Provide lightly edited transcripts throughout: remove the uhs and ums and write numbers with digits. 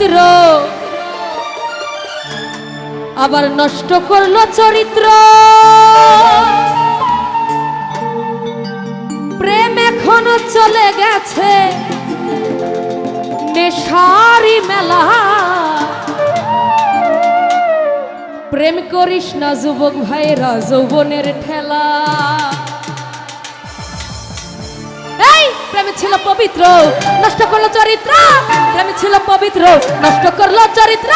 পবিত্র আবার নষ্ট করলো চরিত্র। প্রেম এখনো চলে গেছে নেশারি মেলা। প্রেম করিস না যুবক ভাইরা যৌবনের ঠেলা। প্রেম ছিল পবিত্র নষ্ট করলো চরিত্র। প্রেম ছিল পবিত্র নষ্ট করলো চরিত্র।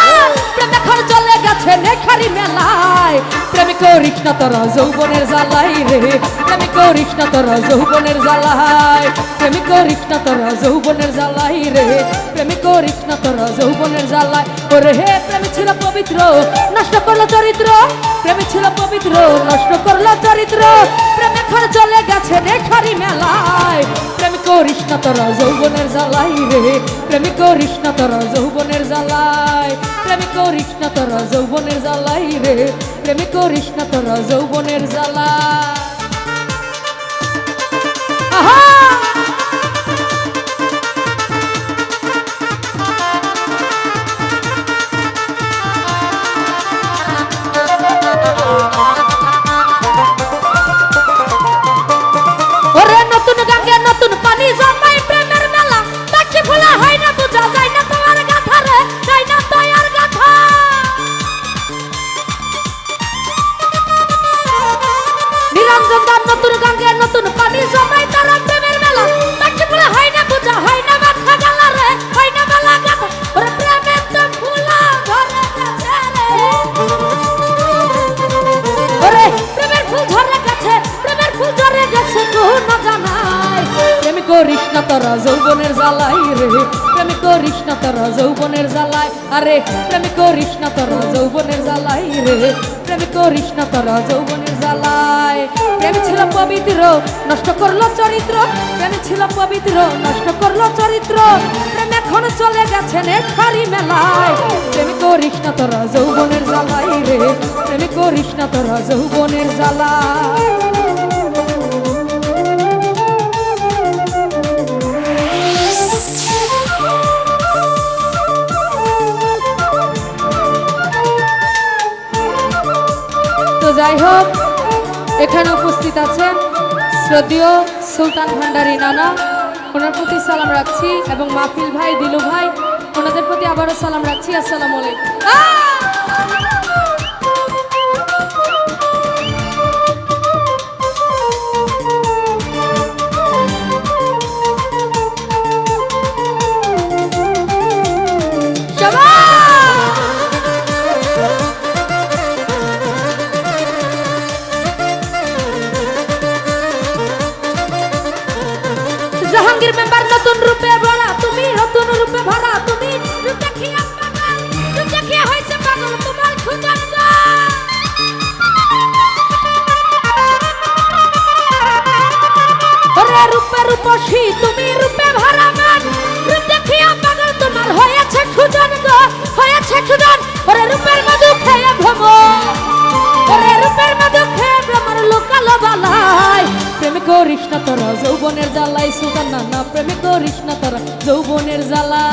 প্রেম এখন চলে গেছে নেশারি মেলায়। প্রেম করিস না তোরা যৌবনের জ্বালাই রে। প্রেম করিস না তোরা যৌবনের জ্বালাই। প্রেম করিস না তোরা যৌবনের জ্বালাই রে। প্রেম করিস না তোরা যৌবনের জ্বালাই। ওরে হে প্রেম ছিল পবিত্র নষ্ট করলো চরিত্র। প্রেম ছিল পবিত্র নষ্ট করলো চরিত্র। প্রেম এখন চলে গেছে নেশারি মেলায়। প্রেম করিস না তোরা যৌবনের জ্বালাই রে। প্রেম করিস না তোরা যৌবনের জ্বালাই। প্রেম করিস না তোরা যৌবনের জ্বালাই রে। প্রেম করিস না তোরা যৌবনের জ্বালাই। আহা ওরে নতুন গাঙ্গে নতুন পানি জমাই প্রেমের মেলা। বাকি ভোলা হয় না বুঝা যায় না তোমার গাথা রে। যায় না তো আর গাথা। নিরঞ্জন দার নতুন গাঙ্গে নতুন পানি জমাই তারা প্রেমের মেলা। বাকি ভোলা হয় না বুঝা হয় না মাথা গালা রে। হয় না মেলা গাথা। ওরে প্রেমের তো ফুলা ধরে গেছে রে। ওরে প্রেমের ফুল ধরে গেছে। প্রেমের ফুল ধরে গেছে কোন জানাই। প্রেম করিস না তোরা যৌবনের জ্বালাই রে। প্রেম করিস না তোরা যৌবনের জ্বালাই। আরে প্রেম করিস না তোরা যৌবনের জ্বালাই রে। প্রেম করিস না তোরা যৌবনের জ্বালাই। প্রেম ছিল পবিত্র নষ্ট করলো চরিত্র। প্রেম ছিল পবিত্র নষ্ট করলো চরিত্র। প্রেম এখন চলে গেছে নেশারি মেলায়। প্রেম করিস না তোরা যৌবনের জ্বালাই রে। প্রেম করিস না তোরা যৌবনের জ্বালাই। তো যাই হোক এখানে উপস্থিত আছেন শ্রদ্ধেয় সুলতান ভান্ডারী নানা। ওনার প্রতি সালাম রাখছি এবং মাহফিল ভাই দিলু ভাই ওনাদের প্রতি আবারও সালাম রাখছি। আসসালামু আলাইকুম। জাহাঙ্গীর মেম্বার নতুন রূপে ভরা তুমি। নতুন রূপে ভরা তুমি। রূপ দেখিয়া পাগল রূপ দেখিয়া হইছে পাগল তোমার খুঁজান গো। ওরে রূপে রূপসী তুমি রূপে ভরা মান। রূপ দেখিয়া পাগল তোমার হয়েছে খুঁজান গো। হয়েছে খুঁজান। ওরে রূপের মধু খেয়ে ভ্রম। ওরে রূপের মধু খেয়ে ভ্রমর লুকালো বালাই। প্রেম করিস না তোরা যৌবনের জ্বালাই। সুলতান নানা প্রেম করিস না তোরা যৌবনের জ্বালা।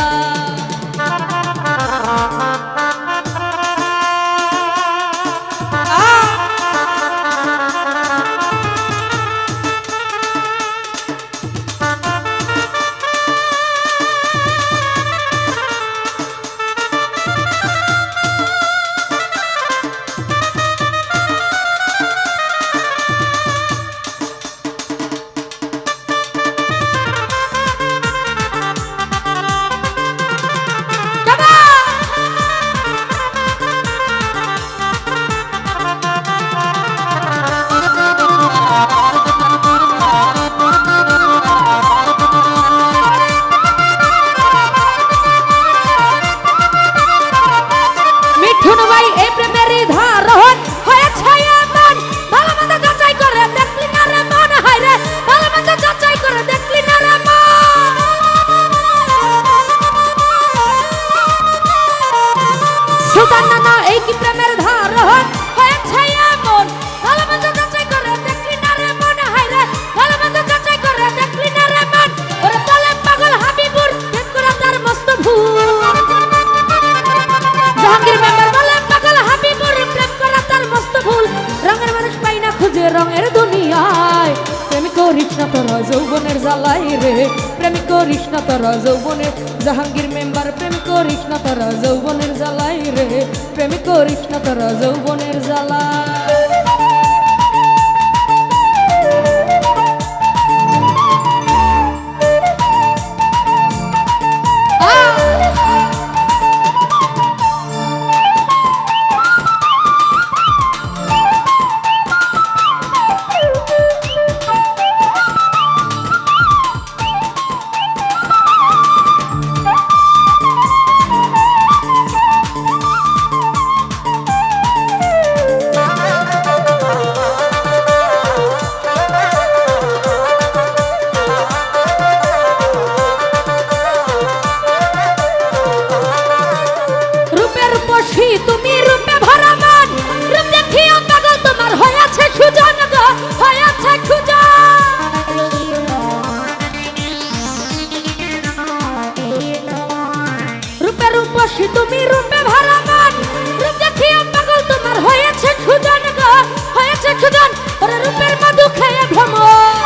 প্রেম করিস না তোরা যৌবনের জাহাঙ্গীর মেম্বার প্রেম করিস না তোরা যৌবনের জ্বালাই রে প্রেম করিস না তোরা যৌবনের জ্বালা তুমি রূপে ভরা মন রূপ দেখিও পাগল তোমার হয়েছে সুজন গো হয়েছে সুজন রূপে রূপসী তুমি রূপে ভরা মন রূপ দেখিও পাগল তোমার হয়েছে সুজন গো হয়েছে সুজন ওরে রূপের মধু খেয়ে ভ্রমর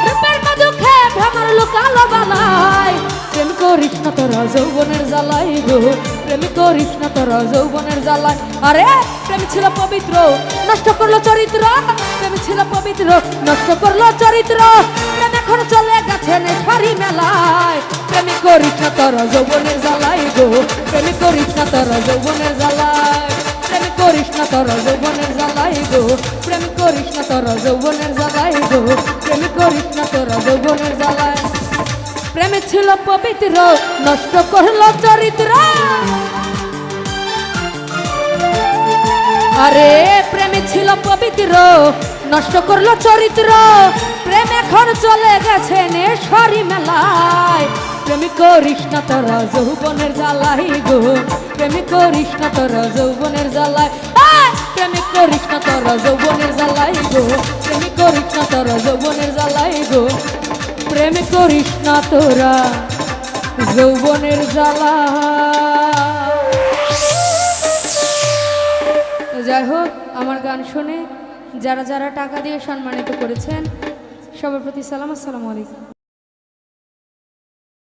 রূপের মধু খেয়ে ভ্রমর লুকালো বালাই প্রেম করিস না তোরা যৌবনের জ্বালাই গো প্রেম করিস না তোরা যৌবনের জ্বালাই আরে প্রেম ছিল পবিত্র নষ্ট করলো চরিত্র প্রেম ছিল পবিত্র নষ্ট করলো চরিত্র প্রেম এখন চলে গেছে নেশারি মেলায় প্রেম করিস না তোরা যৌবনের জ্বালাই গো প্রেম করিস না তোরা যৌবনের জ্বালাই প্রেম করিস না তোরা যৌবনের জ্বালাই গো প্রেম করিস না তোরা যৌবনের জ্বালাই গো প্রেম করিস না তোরা যৌবনের জ্বালাই প্রেমে ছিল পবিত্র নষ্ট করলো চরিত্র আরে প্রেমে ছিল পবিত্র নষ্ট করলো চরিত্র প্রেম এখন চলে গেছে নেশারি মেলায় প্রেম করিস না তোরা যৌবনের জ্বালাই গো প্রেম করিস না তোরা যৌবনের জ্বালাই প্রেম করিস না তোরা যৌবনের জ্বালাই গো প্রেম করিস না তোরা যৌবনের জ্বালাই গো প্রেম করিস না তোরা যৌবনের জ্বালা যাই হোক আমার গান শুনে যারা যারা টাকা দিয়ে সম্মানিত করেছেন সবার প্রতি সালাম আসসালামু আলাইকুম।